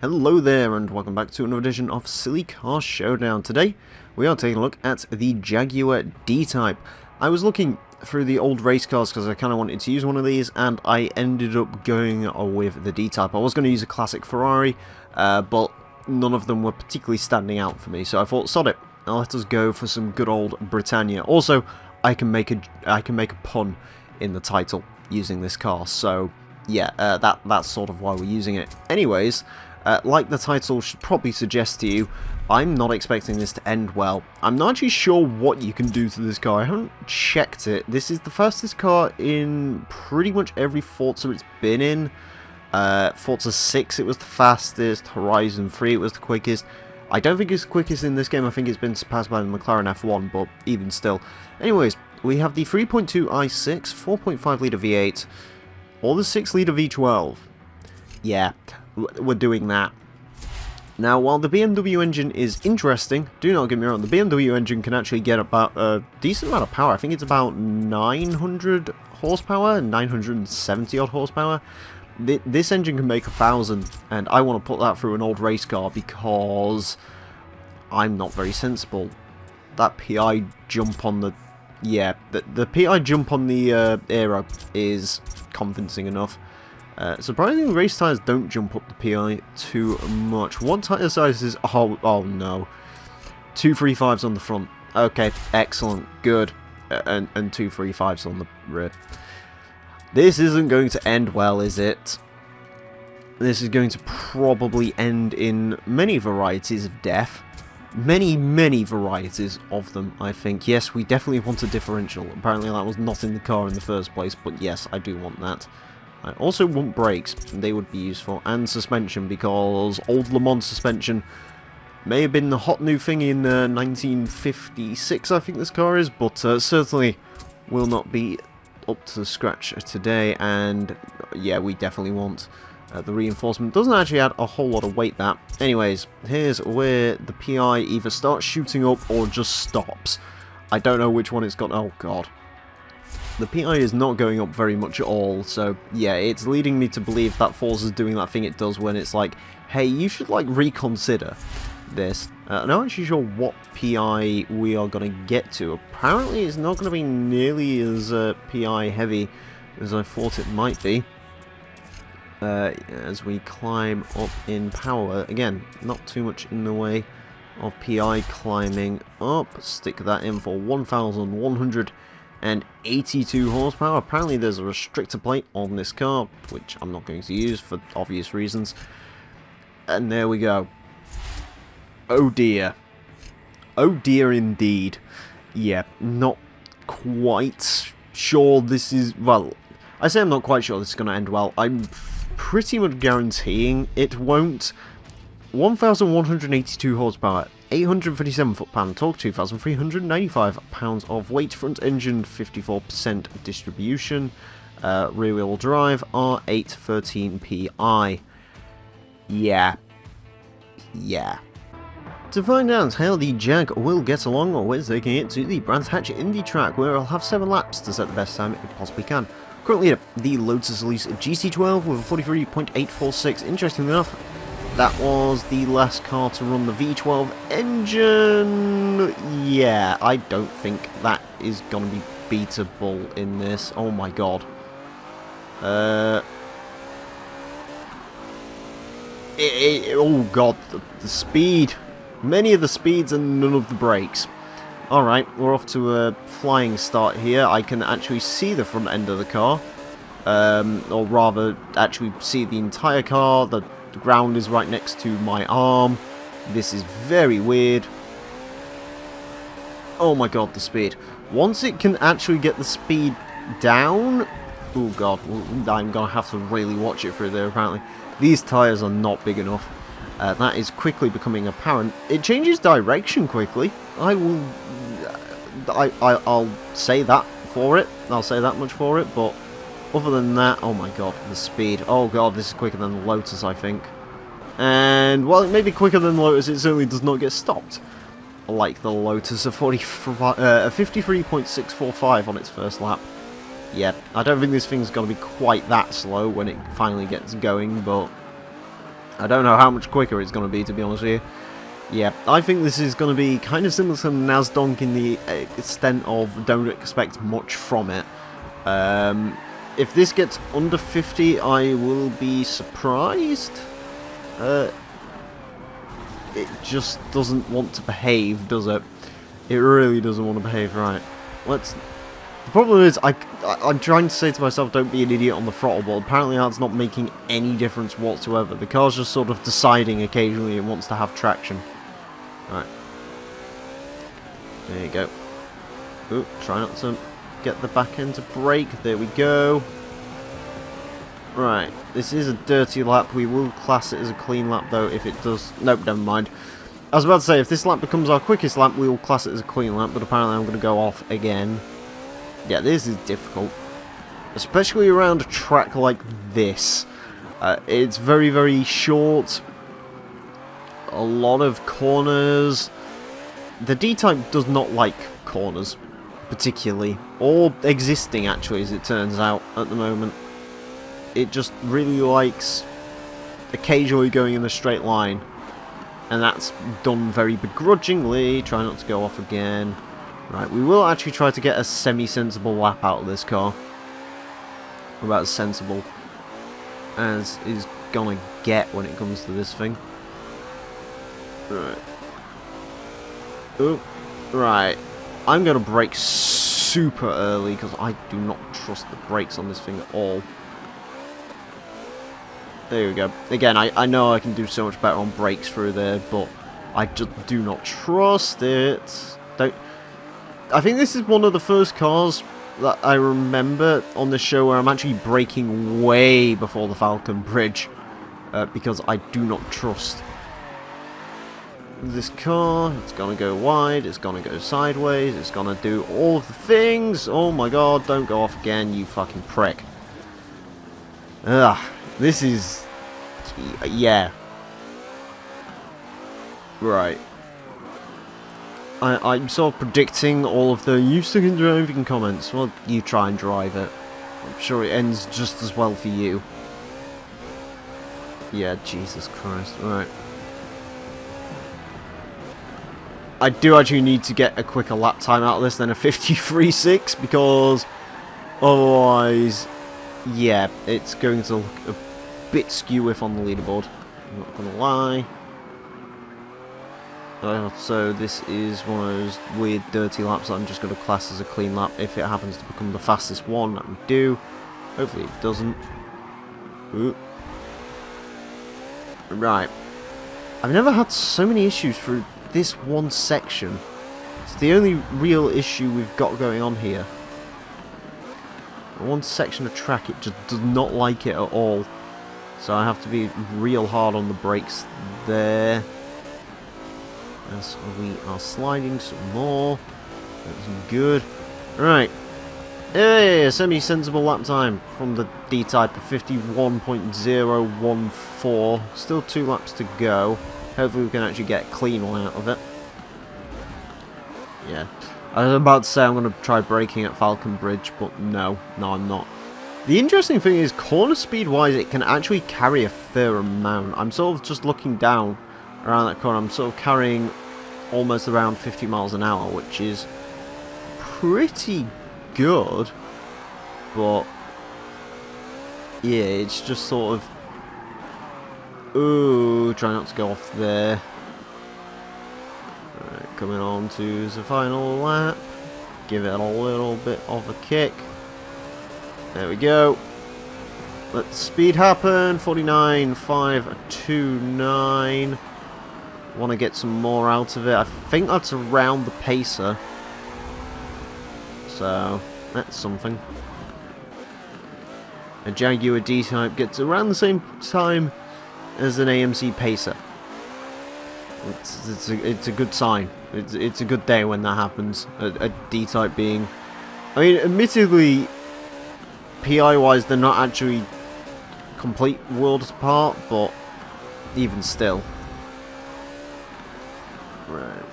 Hello there and welcome back to another edition of Silly Car Showdown. Today we are taking a look at the Jaguar D-Type. I was looking through the old race cars because I kind of wanted to use one of these, and I ended up going with the D-Type. I was going to use a classic Ferrari, but none of them were particularly standing out for me, so I thought, sod it, now let us go for some good old Britannia. Also, I can make a pun in the title using this car, so yeah, that's sort of why we're using it. Anyways, like the title should probably suggest to you, I'm not expecting this to end well. I'm not actually sure what you can do to this car. I haven't checked it. This is the fastest car in pretty much every Forza it's been in. Forza 6 it was the fastest, Horizon 3 it was the quickest. I don't think it's the quickest in this game. I think it's been surpassed by the McLaren F1, but even still. Anyways, we have the 3.2 i6, 4.5 litre V8, or the 6 litre V12. Yeah, we're doing that. Now, while the BMW engine is interesting, do not get me wrong, the BMW engine can actually get about a decent amount of power. I think it's about 900 horsepower, 970 odd horsepower. This engine can make 1,000, and I want to put that through an old race car because I'm not very sensible. That PI jump on the... yeah, the PI jump on the aero is convincing enough. Surprisingly, race tyres don't jump up the PI too much. What tyre size is... oh no. 235s on the front. Okay, excellent, good. And 235s on the rear. This isn't going to end well, is it? This is going to probably end in many varieties of death. Many varieties of them, I think. Yes, we definitely want a differential. Apparently that was not in the car in the first place, but yes, I do want that. I also want brakes, they would be useful, and suspension, because old Le Mans suspension may have been the hot new thing in 1956, I think this car is, but certainly will not be up to scratch today, and yeah, we definitely want the reinforcement. Doesn't actually add a whole lot of weight, that. Anyways, here's where the PI either starts shooting up or just stops. I don't know which one it's got. Oh god. The PI is not going up very much at all, so yeah, it's leading me to believe that Forza's doing that thing it does when it's like, hey, you should like reconsider this. I'm not actually sure what PI we are going to get to. Apparently it's not going to be nearly as PI heavy as I thought it might be. As we climb up in power, again, not too much in the way of PI climbing up. Stick that in for 1,182 horsepower. Apparently there's a restrictor plate on this car, which I'm not going to use for obvious reasons. And there we go. Oh dear. Oh dear indeed. Yeah, not quite sure this is... well, I say I'm not quite sure this is going to end well. I'm pretty much guaranteeing it won't. 1,182 horsepower, 837 foot-pound torque, 2,395 pounds of weight, front engine 54% distribution, rear-wheel drive, R813PI. Yeah. To find out how the Jag will get along, we're taking it to the Brands Hatch Indy track, where I'll have 7 laps to set the best time it possibly can. Currently up the Lotus Elise GC12 with a 43.846. Interestingly enough, that was the last car to run the V12 engine. Yeah, I don't think that is going to be beatable in this. Oh my god. Oh god, the speed. Many of the speeds and none of the brakes. Alright, we're off to a flying start here. I can actually see the front end of the car. Or rather, actually see the entire car. The ground is right next to my arm. This is very weird. Oh my god, the speed. Once it can actually get the speed down... oh god, I'm going to have to really watch it through there apparently. These tyres are not big enough. That is quickly becoming apparent. It changes direction quickly. I'll say that for it. I'll say that much for it, but other than that, oh my god, the speed. Oh god, this is quicker than the Lotus, I think. And, well, it may be quicker than the Lotus, it certainly does not get stopped. Like the Lotus, a 53.645 on its first lap. Yeah, I don't think this thing's going to be quite that slow when it finally gets going, but I don't know how much quicker it's going to be, to be honest with you. Yeah, I think this is going to be kind of similar to Nasdonk in the extent of don't expect much from it. If this gets under 50, I will be surprised. It just doesn't want to behave, does it? It really doesn't want to behave right. The problem is, I'm trying to say to myself, don't be an idiot on the throttle, but apparently that's not making any difference whatsoever. The car's just sort of deciding occasionally it wants to have traction. Right. There you go. Ooh, try not to get the back end to brake. There we go. Right. This is a dirty lap. We will class it as a clean lap, though, if it does... Nope, never mind. I was about to say, if this lap becomes our quickest lap, we will class it as a clean lap, but apparently I'm going to go off again. Yeah, this is difficult. Especially around a track like this. It's very, very short. A lot of corners. The D-Type does not like corners, particularly. Or existing, actually, as it turns out, at the moment. It just really likes occasionally going in a straight line. And that's done very begrudgingly. Try not to go off again. Right, we will actually try to get a semi-sensible lap out of this car. About as sensible as is gonna get when it comes to this thing. Right. Oh, right. I'm gonna brake super early because I do not trust the brakes on this thing at all. There we go. Again, I know I can do so much better on brakes through there, but I just do not trust it. I think this is one of the first cars that I remember on the show where I'm actually braking way before the Falcon Bridge, because I do not trust this car. It's gonna go wide, it's gonna go sideways, it's gonna do all of the things. Oh my god, don't go off again, you fucking prick. Ugh, this is... yeah. Right. I'm sort of predicting all of the "you suck in driving" comments. Well, you try and drive it. I'm sure it ends just as well for you. Yeah, Jesus Christ. Right. I do actually need to get a quicker lap time out of this than a 53.6, because otherwise, yeah, it's going to look a bit skew-if on the leaderboard. I'm not gonna lie. So this is one of those weird dirty laps that I'm just going to class as a clean lap if it happens to become the fastest one that we do. Hopefully it doesn't. Ooh. Right. I've never had so many issues through this one section. It's the only real issue we've got going on here. One section of track, it just does not like it at all. So I have to be real hard on the brakes there. As we are sliding some more. That's good. Right. Hey, a semi-sensible lap time from the D-Type of 51.014. Still 2 laps to go. Hopefully we can actually get a clean one out of it. Yeah. I was about to say I'm going to try braking at Falcon Bridge, but no. No, I'm not. The interesting thing is, corner speed-wise, it can actually carry a fair amount. I'm sort of just looking down around that corner. I'm sort of carrying almost around 50 miles an hour, which is pretty good. But yeah, it's just sort of... ooh, try not to go off there. Right, coming on to the final lap. Give it a little bit of a kick. There we go. Let speed happen. 49.529. Want to get some more out of it. I think that's around the pacer. So, that's something. A Jaguar D-Type gets around the same time as an AMC Pacer. It's a good sign. It's a good day when that happens. A D-Type being... I mean, admittedly, PI-wise, they're not actually complete worlds apart, but even still. Right.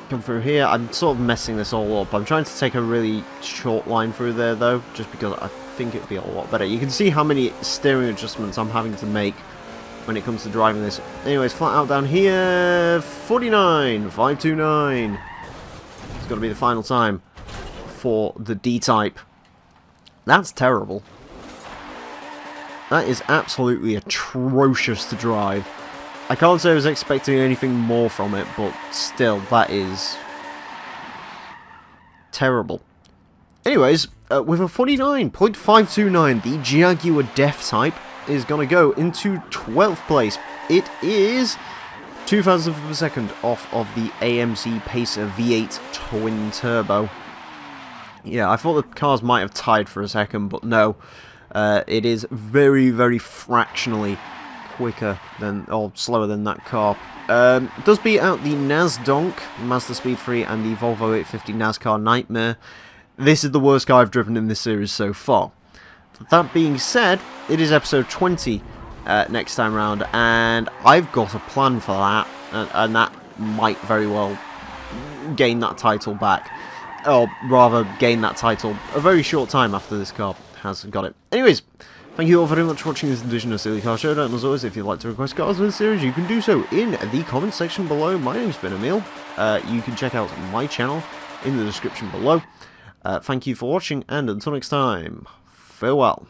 Come through here. I'm sort of messing this all up. I'm trying to take a really short line through there, though, just because I think it would be a lot better. You can see how many steering adjustments I'm having to make when it comes to driving this. Anyways, flat out down here, 49, 529. It's got to be the final time for the D-Type. That's terrible. That is absolutely atrocious to drive. I can't say I was expecting anything more from it, but still, that is terrible. Anyways, with a 49.529, the Jaguar F-Type is going to go into 12th place. It is 2,000th of a second off of the AMC Pacer V8 Twin Turbo. Yeah, I thought the cars might have tied for a second, but no. It is very, very fractionally quicker than, or slower than that car. It does beat out the NASDonk, Mazda Speed 3, and the Volvo 850 NASCAR Nightmare. This is the worst car I've driven in this series so far. That being said, it is episode 20 next time round, and I've got a plan for that, and that might very well gain that title back. Or rather, gain that title a very short time after this car has got it. Anyways, thank you all very much for watching this edition of Silly Car Showdown, and as always, if you'd like to request cars in the series, you can do so in the comment section below. My name's been Emile. You can check out my channel in the description below. Thank you for watching, and until next time, farewell.